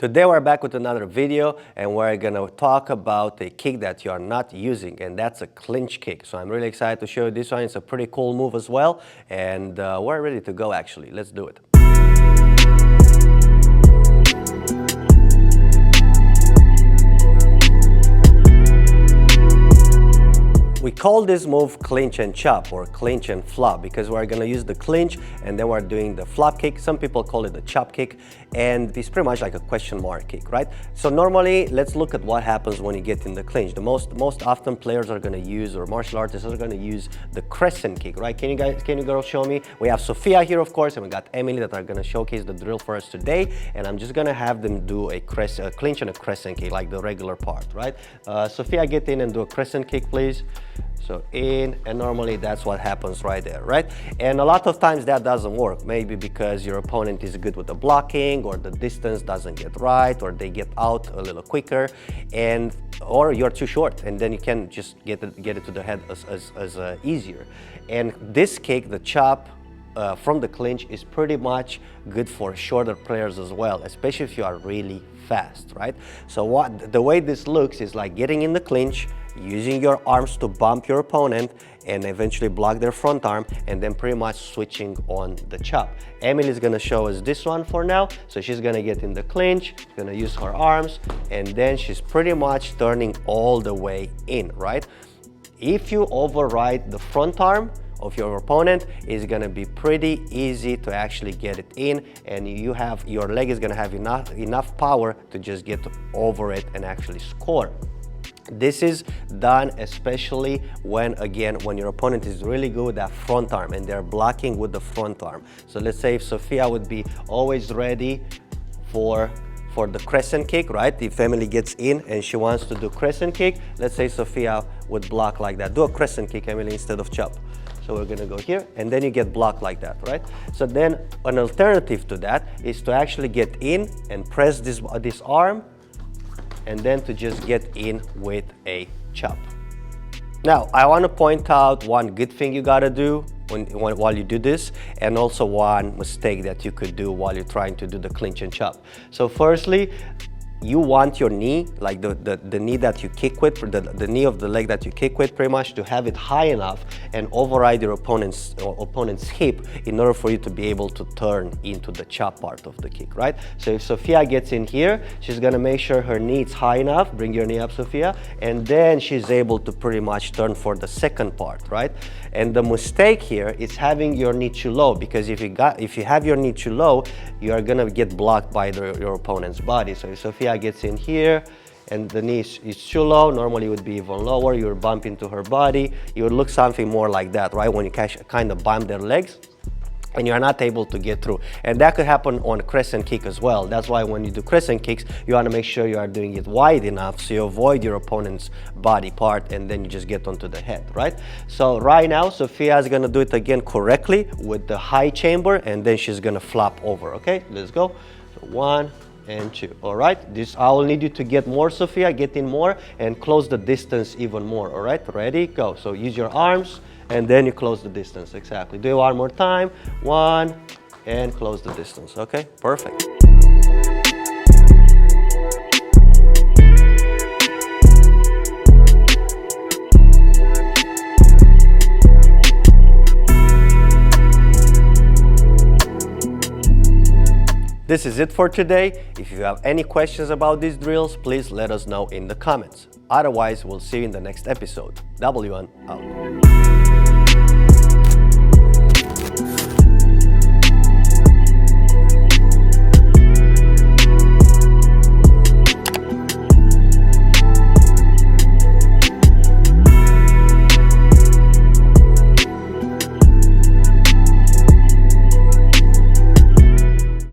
Today we're back with another video and we're gonna talk about a kick that you are not using, and that's a clinch kick. So I'm really excited to show you this one. It's a pretty cool move as well, and we're ready to go actually. Let's do it. We call this move clinch and chop or clinch and flop because we're gonna use the clinch and then we're doing the flop kick. Some people call it the chop kick, and it's pretty much like a question mark kick, right? So normally, let's look at what happens when you get in the clinch. The most often players are gonna use, or martial artists are gonna use, the crescent kick, right? Can you girls show me? We have Sophia here, of course, and we got Emily that are gonna showcase the drill for us today, and I'm just gonna have them do a clinch and a crescent kick, like the regular part, right? Sophia, get in and do a crescent kick, please. So in, and normally that's what happens right there, right? And a lot of times that doesn't work, maybe because your opponent is good with the blocking, or the distance doesn't get right, or they get out a little quicker, or you're too short, and then you can just get it to the head as easier. And this kick, the chop, from the clinch, is pretty much good for shorter players as well, especially if you are really fast, right? So the way this looks is like getting in the clinch, using your arms to bump your opponent and eventually block their front arm, and then pretty much switching on the chop. Emily is gonna show us this one for now. So she's gonna get in the clinch, gonna use her arms, and then she's pretty much turning all the way in, right? If you override the front arm of your opponent, it's gonna be pretty easy to actually get it in, and your leg is gonna have enough power to just get over it and actually score. This is done especially when your opponent is really good with that front arm and they're blocking with the front arm. So let's say if Sophia would be always ready for the crescent kick, right? If Emily gets in and she wants to do crescent kick, let's say Sophia would block like that. Do a crescent kick, Emily, instead of chop. So we're gonna go here, and then you get blocked like that, right? So then an alternative to that is to actually get in and press this arm, and then to just get in with a chop. Now, I want to point out one good thing you gotta do while you do this, and also one mistake that you could do while you're trying to do the clinch and chop. So firstly, you want your knee, like the knee that you kick with, the knee of the leg that you kick with, pretty much to have it high enough and override your opponent's hip in order for you to be able to turn into the chop part of the kick, right? So if Sophia gets in here, she's gonna make sure her knee is high enough. Bring your knee up, Sophia, and then she's able to pretty much turn for the second part, right? And the mistake here is having your knee too low, because if you have your knee too low, you are gonna get blocked by your opponent's body. So if Sophia gets in here and the knee is too low, normally it would be even lower, you would bump into her body, you would look something more like that, right? When you kind of bump their legs and you're not able to get through. And that could happen on crescent kick as well. That's why when you do crescent kicks, you want to make sure you are doing it wide enough so you avoid your opponent's body part, and then you just get onto the head, right? So right now, Sophia is gonna do it again correctly with the high chamber, and then she's gonna flop over, okay? Let's go. So 1 and 2. All right, I will need you to get more, Sophia, get in more and close the distance even more. All right, ready, go. So use your arms and then you close the distance. Exactly. Do it one more time. 1 and close the distance. Okay, perfect. This is it for today. If you have any questions about these drills, please let us know in the comments. Otherwise, we'll see you in the next episode. W1 out.